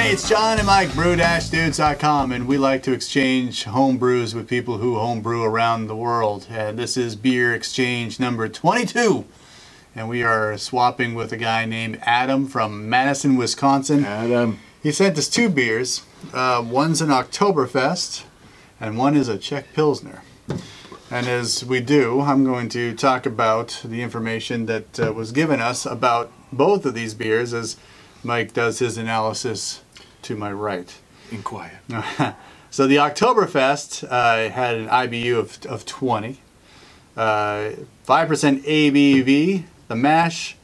Hey, it's John and Mike, brew-dudes.com, and we like to exchange home brews with people who homebrew around the world. And this is beer exchange number 22. And we are swapping with a guy named Adam from Madison, Wisconsin. Adam. He sent us two beers. One's an Oktoberfest, and one is a Czech Pilsner. And as we do, I'm going to talk about the information that was given us about both of these beers as Mike does his analysis to my right. Inquire. So the Oktoberfest had an IBU of 20, 5% ABV. The mash,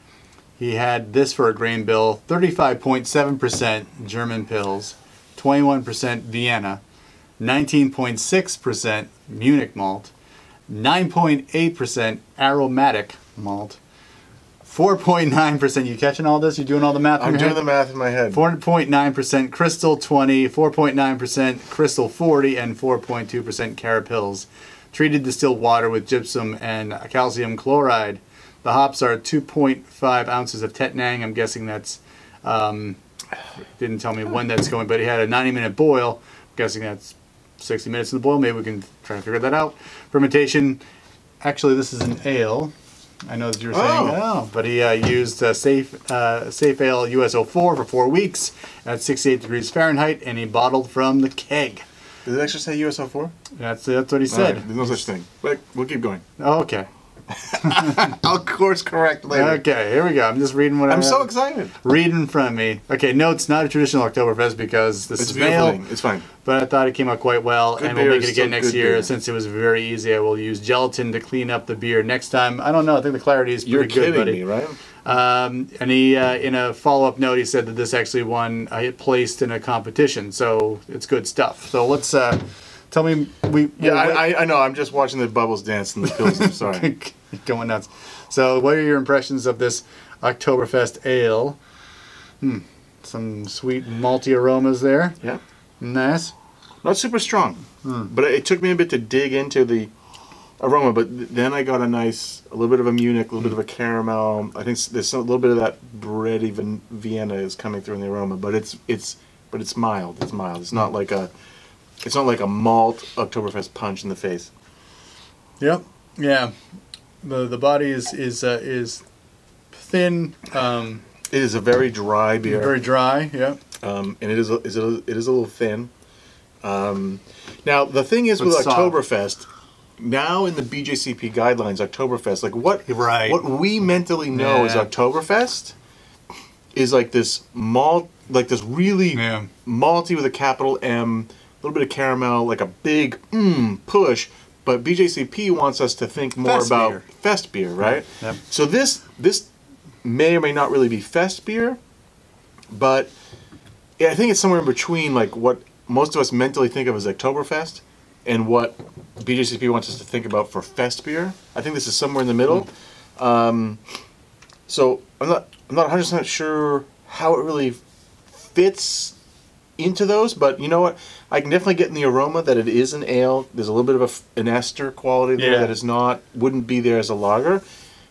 he had this for a grain bill, 35.7% German Pils, 21% Vienna, 19.6% Munich malt, 9.8% aromatic malt, 4.9%, you catching all this? You doing all the math in your head? I'm doing the math in my head. 4.9% Crystal 20, 4.9% Crystal 40, and 4.2% Carapils. Treated distilled water with gypsum and calcium chloride. The hops are 2.5 ounces of Tettnang. I'm guessing that's, didn't tell me when that's going, but he had a 90-minute boil. I'm guessing that's 60 minutes in the boil. Maybe we can try to figure that out. Fermentation, actually this is an ale. I know that you were saying, but he used Safe Ale US 04 for 4 weeks at 68 degrees Fahrenheit, and he bottled from the keg. Did it actually say US 04? That's what he said. Right, there's no such thing. But we'll keep going. Okay. I'll course correct later. Okay, here we go. I'm just reading what I'm so excited. Reading from me. Okay, no, it's not a traditional Oktoberfest because this is ale. It's fine. But I thought it came out quite well, Good and we'll make it again still next good year. beer. Since it was very easy, I will use gelatin to clean up the beer next time. I don't know. I think the clarity is pretty good, buddy. You're kidding me, right? And he, in a follow-up note, he said that this actually won, it placed in a competition, so it's good stuff. So let's tell me. I know. I'm just watching the bubbles dance in the pills. I'm sorry. Going nuts. So, what are your impressions of this Oktoberfest ale? Some sweet malty aromas there. Yeah. Nice. Not super strong, but it took me a bit to dig into the aroma. But then I got a little bit of a Munich, a little bit of a caramel. I think there's a little bit of that bready Vienna is coming through in the aroma. But it's mild. It's mild. It's not like a malt Oktoberfest punch in the face. Yep. Yeah. The body is thin. It is a very dry beer. Very dry. Yeah. And it is a little thin. Now the thing is with Oktoberfest, now in the BJCP guidelines, Oktoberfest, like what we mentally know as Oktoberfest is like this malt, like this really malty with a capital M, a little bit of caramel, like a big push. But BJCP wants us to think more about fest beer, right? Yep. So this may or may not really be fest beer, but yeah, I think it's somewhere in between, like what most of us mentally think of as Oktoberfest and what BJCP wants us to think about for fest beer. I think this is somewhere in the middle. So I'm not 100% sure how it really fits into those, but you know what? I can definitely get in the aroma that it is an ale. There's a little bit of an ester quality there that is wouldn't be there as a lager,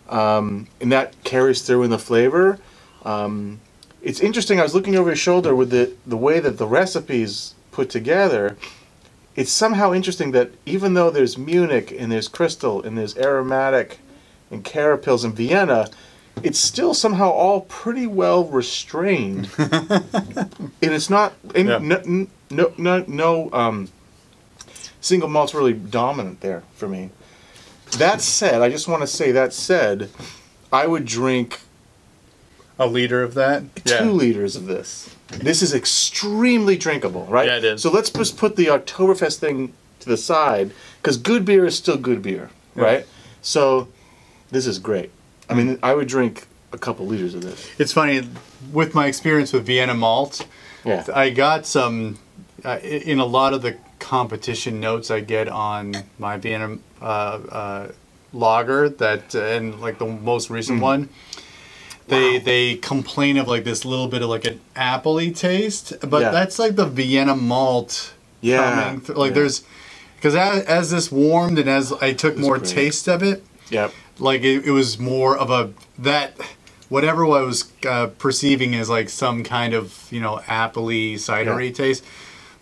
and that carries through in the flavor. It's interesting. I was looking over his shoulder with the way that the recipe's put together. It's somehow interesting that even though there's Munich and there's Crystal and there's aromatic and Carapils and Vienna, it's still somehow all pretty well restrained, and it's not no single malt's really dominant there for me. That said, I just want to say that said, I would drink a liter of that. 2 liters of this. This is extremely drinkable, right? Yeah, it is. So let's just put the Oktoberfest thing to the side, because good beer is still good beer, right? So this is great. I mean, I would drink a couple liters of this. It's funny, with my experience with Vienna malt, I got some, in a lot of the competition notes I get on my Vienna lager, and like the most recent one, they complain of like this little bit of like an appley taste, but that's like the Vienna malt coming through. Like there's, because as this warmed and as I took more taste of it, like it was more of that whatever I was perceiving as like some kind of, you know, appley, cidery taste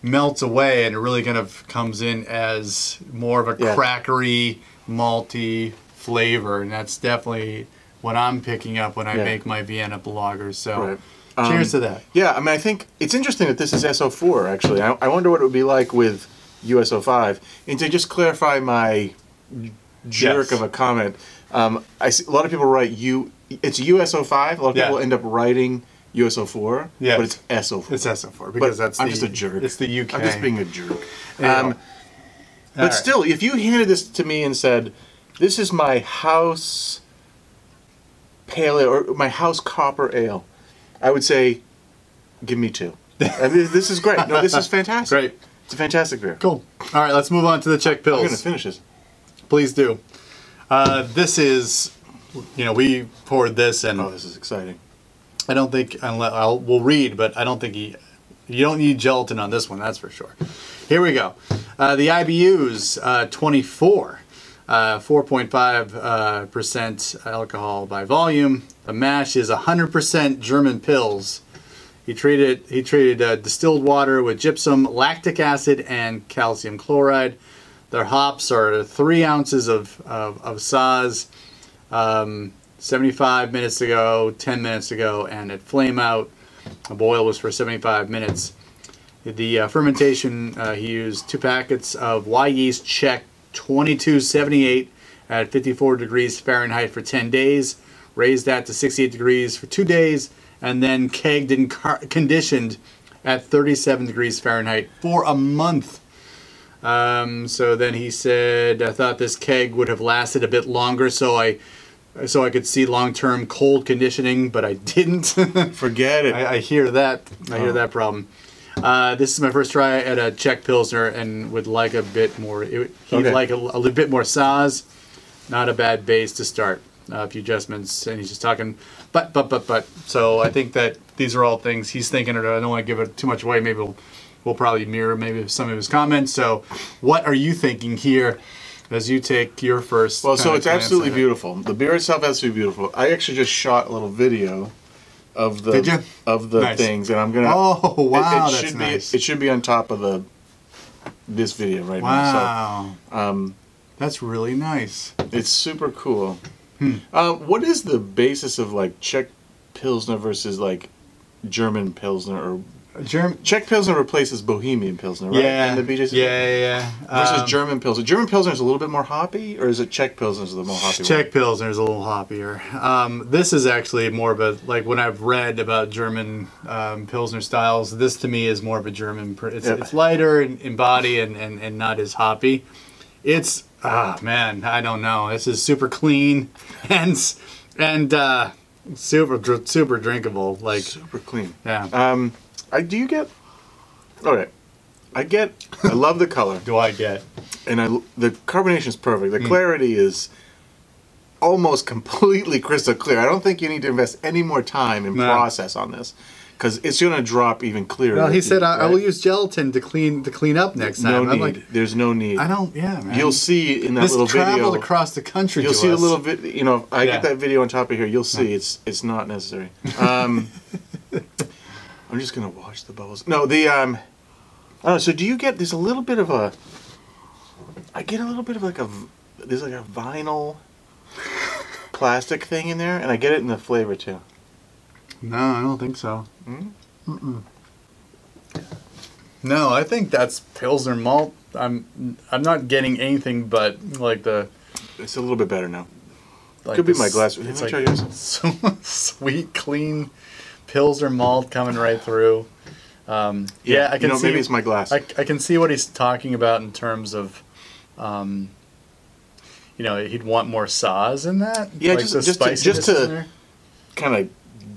melts away, and it really kind of comes in as more of a crackery, malty flavor, and that's definitely what I'm picking up when I make my Vienna lagers. So cheers to that. Yeah, I mean, I think it's interesting that this is SO4, actually. I wonder what it would be like with USO5. And to just clarify my jerk of a comment, I see a lot of people write it's USO5. A lot of people end up writing USO4, but it's SO4. It's SO4 because I'm just a jerk. It's the UK. I'm just being a jerk. But still, if you handed this to me and said, "This is my house pale ale or my house copper ale," I would say, "Give me 2." I mean, this is great. No, this is fantastic. Great. It's a fantastic beer. Cool. All right, let's move on to the Czech Pils. I'm going to finish this. Please do. This is, you know, we poured this, and oh, this is exciting. I don't think we'll read, but I don't think you don't need gelatin on this one. That's for sure. Here we go. The IBU's 24, 4.5% alcohol by volume. The mash is 100% German Pils. He treated distilled water with gypsum, lactic acid, and calcium chloride. Their hops are 3 ounces of Saaz, 75 minutes ago, 10 minutes ago, and at flame out. The boil was for 75 minutes. The fermentation, he used 2 packets of Y yeast Czech 2278 at 54 degrees Fahrenheit for 10 days, raised that to 68 degrees for 2 days, and then kegged and conditioned at 37 degrees Fahrenheit for a month. So then he said, I thought this keg would have lasted a bit longer, so I could see long-term cold conditioning, but I didn't. Forget it. I hear that. I hear that problem. This is my first try at a Czech Pilsner, and would like a bit more. He'd like a little bit more Saaz. Not a bad base to start. A few adjustments, and he's just talking. But. So I think that these are all things he's thinking. Or I don't want to give it too much away. Maybe we'll probably mirror maybe some of his comments. So what are you thinking here? As you take your first. Well, so it's absolutely beautiful. The beer itself has to be beautiful. I actually just shot a little video of the nice. things, and I'm gonna. Oh wow, it that's should nice. be. It should be on top of this video right now. So, that's really nice. It's super cool. What is the basis of like Czech Pilsner versus like German Pilsner or? Czech Pilsner replaces Bohemian Pilsner, right? Yeah. In the BJCP? Yeah. Versus German Pilsner. German Pilsner is a little bit more hoppy, or is it Czech Pilsner is the more hoppy? Czech Pilsner is a little hoppier. This is actually more of a, like when I've read about German Pilsner styles, this to me is more of a German, it's lighter in body and not as hoppy. It's, man, I don't know. This is super clean and super drinkable. Like super clean. Yeah. I love the color. Do I get? And the carbonation is perfect. The clarity is almost completely crystal clear. I don't think you need to invest any more time and process on this, because it's going to drop even clearer. Well, he said I will use gelatin to clean up next time. No need. There's no need. I don't. Yeah, man. You'll see in that little video. This traveled across the country. You'll see the little video. You know, if I get that video on top of here, you'll see it's not necessary. I'm just gonna watch the bubbles. No, I don't know. So do you get? There's a little bit of a. I get a little bit of like there's like a vinyl plastic thing in there, and I get it in the flavor too. No, I don't think so. No, I think that's Pilsner malt. I'm not getting anything but like the. It's a little bit better now. Like could be my glass. It's like sweet, clean Pilsner malt coming right through. Yeah, I can see. Maybe it's my glass. I can see what he's talking about in terms of, he'd want more Saaz in that. Yeah, like just to kind of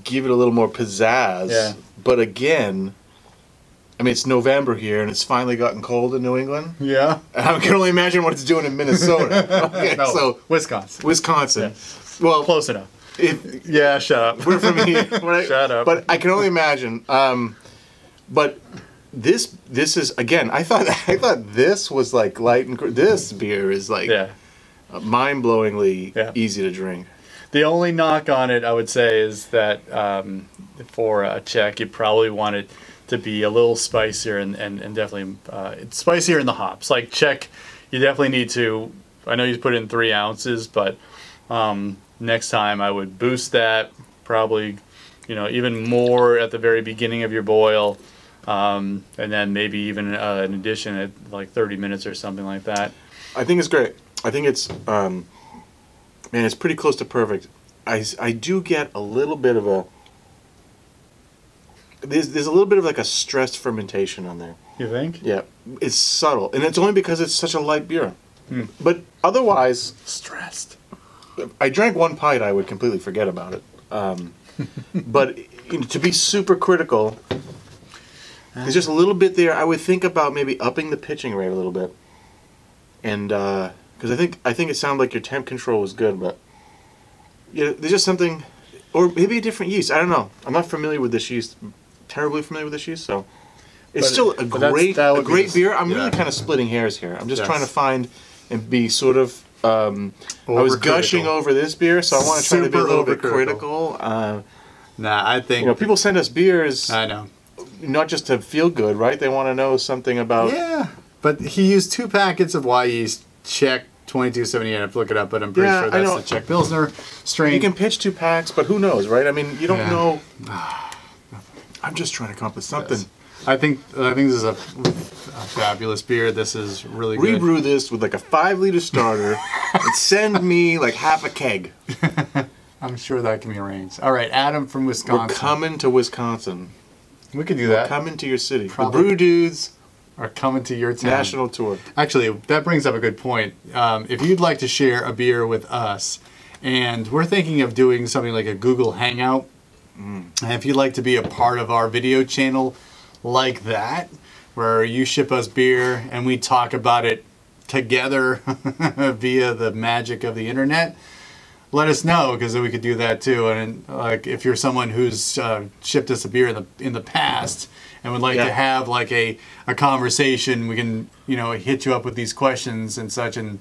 give it a little more pizzazz. Yeah. But again, I mean, it's November here, and it's finally gotten cold in New England. Yeah. I can only imagine what it's doing in Minnesota. Okay, no, so Wisconsin. Yeah. Well, close enough. Yeah, shut up. We're from here. Shut up. But I can only imagine. But this is again. I thought this was like light and this beer is like mind-blowingly easy to drink. The only knock on it, I would say, is that for a Czech, you probably want it to be a little spicier and definitely it's spicier in the hops. Like Czech, you definitely need to. I know you put in 3 ounces, but next time I would boost that. Probably, even more at the very beginning of your boil, and then maybe even an addition at like 30 minutes or something like that. I think it's great. I think it's, man, it's pretty close to perfect. I do get a little bit of a, there's a little bit of like a stressed fermentation on there. You think? Yeah, it's subtle, and it's only because it's such a light beer. But otherwise, Stressed. if I drank 1 pint, I would completely forget about it. But to be super critical, there's just a little bit there. I would think about maybe upping the pitching rate a little bit, and because I think it sounded like your temp control was good, but there's just something, or maybe a different yeast. I don't know. I'm not familiar with this yeast, terribly familiar with this yeast, so it's still a great beer. I'm really kind of splitting hairs here. I'm just trying to find and be sort of. I was gushing over this beer, so I want to try to be a little bit critical. I think people send us beers. I know, not just to feel good, right? They want to know something about. Yeah, but he used 2 packets of Y yeast, Czech 2278. I have to look it up, but I'm pretty sure that's the Czech Pilsner strain. You can pitch 2 packs, but who knows, right? I mean, you don't know. I'm just trying to come up with something. Yes. I think this is a fabulous beer. This is really good. Rebrew this with like a 5-liter starter and send me like half a keg. I'm sure that can be arranged. All right, Adam from Wisconsin. We're coming to Wisconsin. We could do that. We're coming to your city. Probably. The Brew Dudes are coming to your town. National tour. Actually, that brings up a good point. If you'd like to share a beer with us, and we're thinking of doing something like a Google Hangout, and if you'd like to be a part of our video channel like that, where you ship us beer and we talk about it together via the magic of the internet, let us know, because then we could do that too. And like, if you're someone who's shipped us a beer in the past and would like to have like a conversation, we can hit you up with these questions and such, and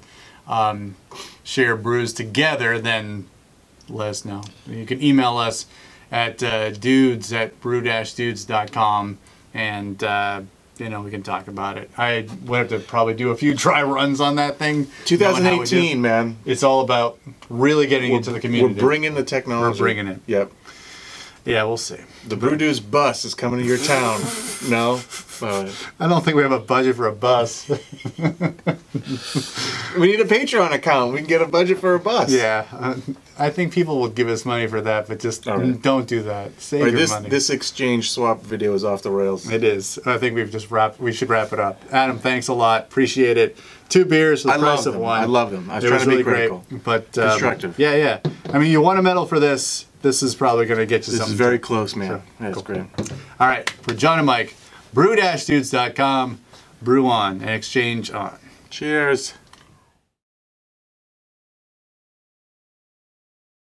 share brews together. Then let us know. You can email us at dudes@brew-dudes.com, and we can talk about it. I would have to probably do a few dry runs on that thing. 2018, man. It's all about really getting into the community. We're bringing the technology. We're bringing it. Yep. Yeah, we'll see. The Brew Dudes bus is coming to your town. No? I don't think we have a budget for a bus. We need a Patreon account. We can get a budget for a bus. Yeah. I think people will give us money for that, but just don't do that. Save your money. This exchange swap video is off the rails. It is. I think we should wrap it up. Adam, thanks a lot. Appreciate it. 2 beers for the price of 1. I love them. I was trying to be critical. Great, but constructive. Yeah. I mean, you want a medal for this. This is probably going to get you something. This is very close, man. Sure. That's great. All right. For John and Mike, brew-dudes.com. Brew on and exchange on. Cheers.